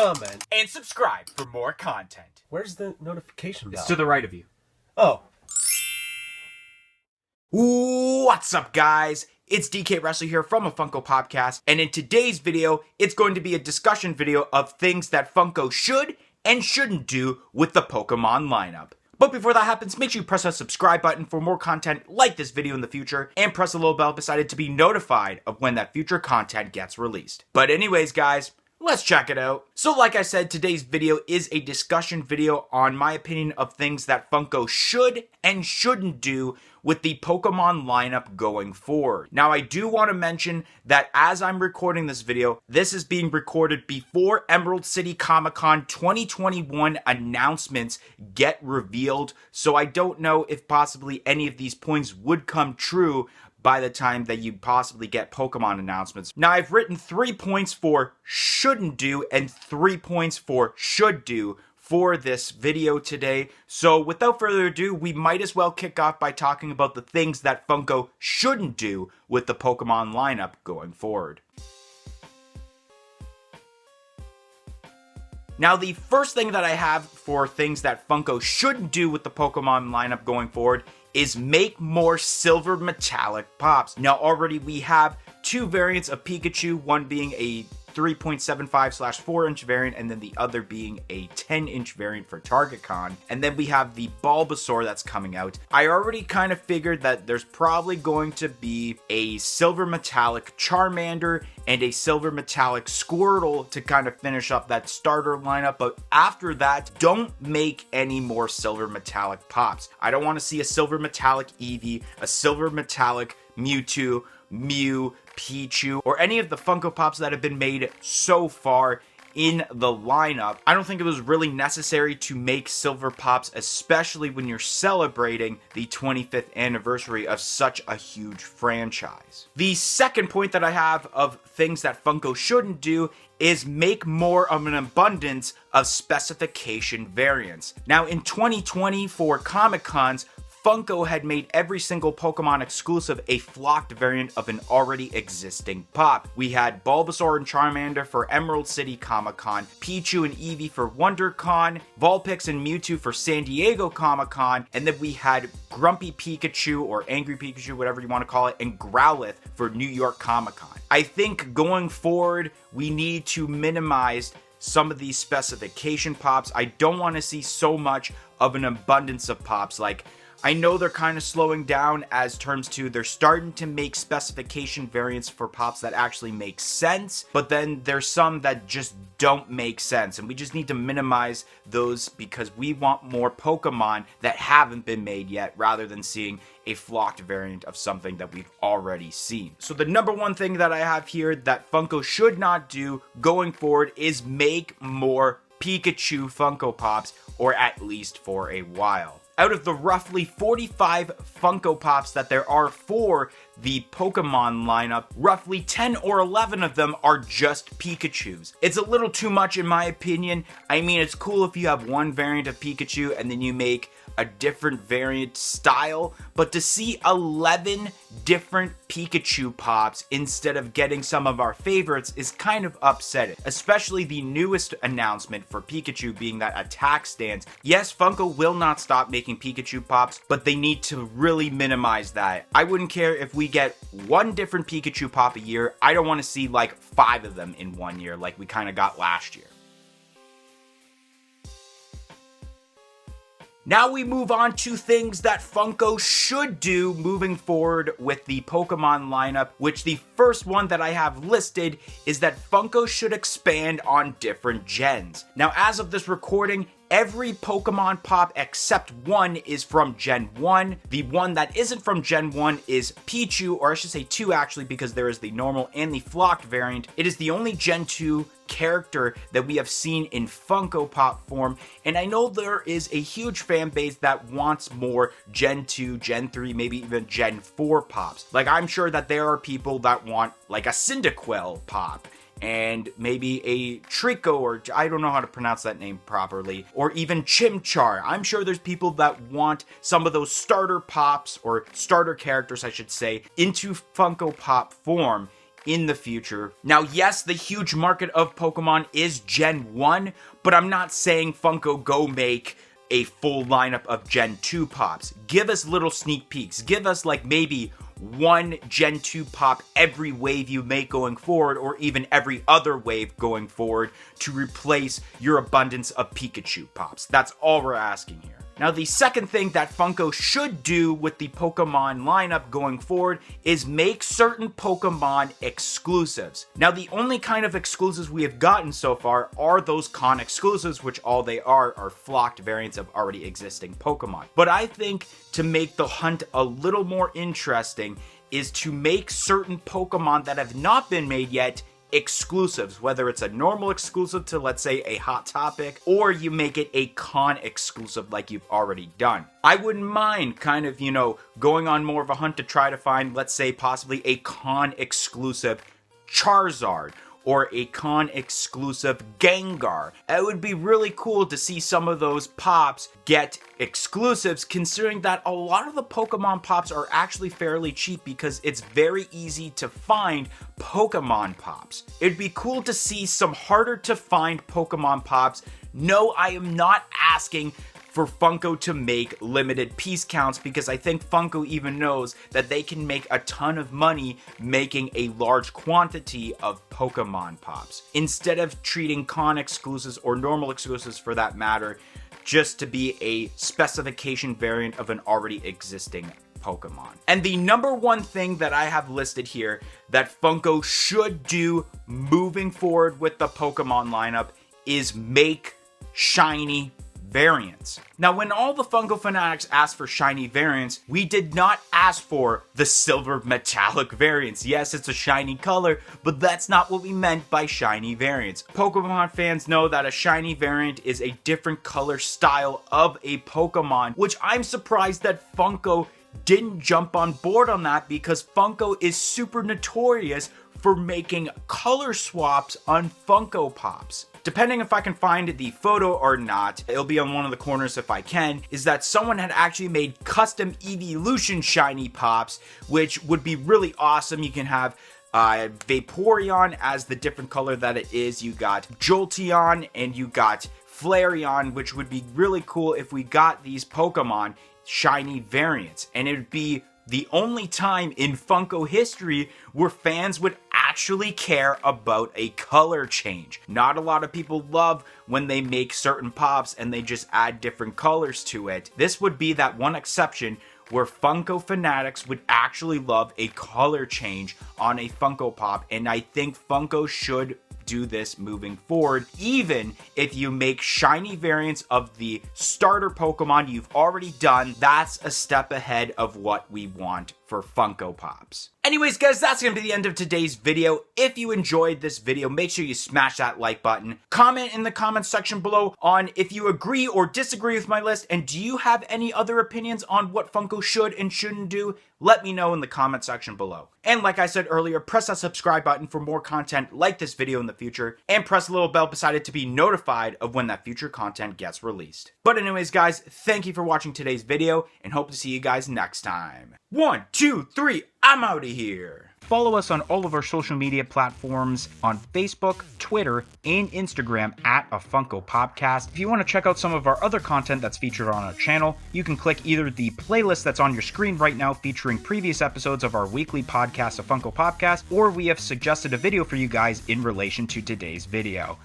comment, and subscribe for more content. Where's the notification bell? It's to the right of you. Oh. What's up, guys? It's DK Wrestler here from a Funko Podcast, and in today's video, it's going to be a discussion video of things that Funko should and shouldn't do with the Pokemon lineup. But before that happens, make sure you press that subscribe button for more content like this video in the future, and press the little bell beside it to be notified of when that future content gets released. But anyways, guys, let's check it out. So like I said, today's video is a discussion video on my opinion of things that Funko should and shouldn't do with the Pokemon lineup going forward. Now, I do want to mention that as I'm recording this video, this is being recorded before Emerald City Comic-Con 2021 announcements get revealed, so I don't know if possibly any of these points would come true by the time that you possibly get Pokemon announcements. Now, I've written 3 points for shouldn't do and 3 points for should do for this video today. So without further ado, we might as well kick off by talking about the things that Funko shouldn't do with the Pokemon lineup going forward. Now, the first thing that I have for things that Funko shouldn't do with the Pokemon lineup going forward is make more silver metallic pops. Now, already we have 2 variants of Pikachu, one being a 3.75/4-inch variant, and then the other being a 10-inch variant for TargetCon. And then we have the Bulbasaur that's coming out. I already kind of figured that there's probably going to be a silver metallic Charmander and a silver metallic Squirtle to kind of finish up that starter lineup. But after that, don't make any more silver metallic pops. I don't want to see a silver metallic Eevee, a silver metallic Mewtwo, Mew, Pichu, or any of the Funko Pops that have been made so far in the lineup. I don't think it was really necessary to make silver pops, especially when you're celebrating the 25th anniversary of such a huge franchise. The second point that I have of things that Funko shouldn't do is make more of an abundance of specification variants. Now, in 2020 for Comic-Cons, Funko had made every single Pokemon exclusive a flocked variant of an already existing pop. We had Bulbasaur and Charmander for Emerald City Comic-Con, Pichu and Eevee for WonderCon, Vulpix and Mewtwo for San Diego Comic-Con, and then we had Grumpy Pikachu or Angry Pikachu, whatever you want to call it, and Growlithe for New York Comic-Con. I think going forward, we need to minimize some of these specification pops. I don't want to see so much of an abundance of pops. Like, I know they're kind of slowing down as terms to they're starting to make specification variants for pops that actually make sense, but then there's some that just don't make sense, and we just need to minimize those because we want more Pokemon that haven't been made yet rather than seeing a flocked variant of something that we've already seen. So the number one thing that I have here that Funko should not do going forward is make more Pikachu Funko Pops, or at least for a while. Out of the roughly 45 Funko Pops that there are for the Pokemon lineup, roughly 10 or 11 of them are just Pikachus. It's a little too much in my opinion. I mean, it's cool if you have one variant of Pikachu and then you make a different variant style, but to see 11 different Pikachu pops instead of getting some of our favorites is kind of upsetting, especially the newest announcement for Pikachu being that attack stance. Yes, Funko will not stop making Pikachu pops, but they need to really minimize that. I wouldn't care if we get one different Pikachu pop a year. I don't want to see like 5 of them in one year like we kind of got last year. Now we move on to things that Funko should do moving forward with the Pokemon lineup, which the first one that I have listed is that Funko should expand on different gens. Now, as of this recording, every Pokemon pop except one is from Gen 1. The one that isn't from Gen 1 is Pichu, or I should say 2 actually, because there is the normal and the flocked variant. It is the only Gen 2 character that we have seen in Funko Pop form, and I know there is a huge fan base that wants more Gen 2, Gen 3, maybe even Gen 4 pops. Like, I'm sure that there are people that want like a Cyndaquil pop, and maybe a Trico, or I don't know how to pronounce that name properly, or even Chimchar. I'm sure there's people that want some of those starter pops, or starter characters I should say, into Funko Pop form. in the future. Now, yes, the huge market of Pokemon is Gen 1, but I'm not saying Funko go make a full lineup of Gen 2 pops. Give us little sneak peeks. Give us like maybe one Gen 2 pop every wave you make going forward, or even every other wave going forward, to replace your abundance of Pikachu pops. That's all we're asking here. Now, the second thing that Funko should do with the Pokemon lineup going forward is make certain Pokemon exclusives. Now, the only kind of exclusives we have gotten so far are those con exclusives, which all they are flocked variants of already existing Pokemon. But I think to make the hunt a little more interesting is to make certain Pokemon that have not been made yet exclusives, whether it's a normal exclusive to, let's say, a Hot Topic, or you make it a con exclusive like you've already done. I wouldn't mind kind of, going on more of a hunt to try to find, let's say, possibly a con exclusive Charizard, or a con exclusive Gengar. It would be really cool to see some of those pops get exclusives, considering that a lot of the Pokemon pops are actually fairly cheap because it's very easy to find Pokemon pops. It'd be cool to see some harder to find Pokemon pops. No, I am not asking for Funko to make limited piece counts, because I think Funko even knows that they can make a ton of money making a large quantity of Pokemon pops, instead of treating con exclusives, or normal exclusives for that matter, just to be a specification variant of an already existing Pokemon. And the number one thing that I have listed here that Funko should do moving forward with the Pokemon lineup is make shiny variants. Now, when all the Funko fanatics asked for shiny variants, we did not ask for the silver metallic variants. Yes, it's a shiny color, but that's not what we meant by shiny variants. Pokemon fans know that a shiny variant is a different color style of a Pokemon, which I'm surprised that Funko didn't jump on board on that, because Funko is super notorious for making color swaps on Funko Pops. Depending if I can find the photo or not, it'll be on one of the corners if I can, is that someone had actually made custom Evolution shiny pops, which would be really awesome. You can have Vaporeon as the different color that it is. You got Jolteon and you got Flareon, which would be really cool if we got these Pokemon shiny variants. And it would be the only time in Funko history where fans would actually care about a color change. Not a lot of people love when they make certain pops and they just add different colors to it. This would be that one exception where Funko fanatics would actually love a color change on a Funko Pop, and I think Funko should do this moving forward. Even if you make shiny variants of the starter Pokemon you've already done, that's a step ahead of what we want for Funko Pops. Anyways, guys, that's going to be the end of today's video. If you enjoyed this video, make sure you smash that like button. Comment in the comments section below on if you agree or disagree with my list, and do you have any other opinions on what Funko should and shouldn't do? Let me know in the comment section below. And like I said earlier, press that subscribe button for more content like this video in the future, and press the little bell beside it to be notified of when that future content gets released. But anyways, guys, thank you for watching today's video, and hope to see you guys next time. 1, 2, 3, I'm out of here. Follow us on all of our social media platforms on Facebook, Twitter, and Instagram at A Funko Popcast. If you want to check out some of our other content that's featured on our channel, you can click either the playlist that's on your screen right now featuring previous episodes of our weekly podcast, A Funko Popcast, or we have suggested a video for you guys in relation to today's video.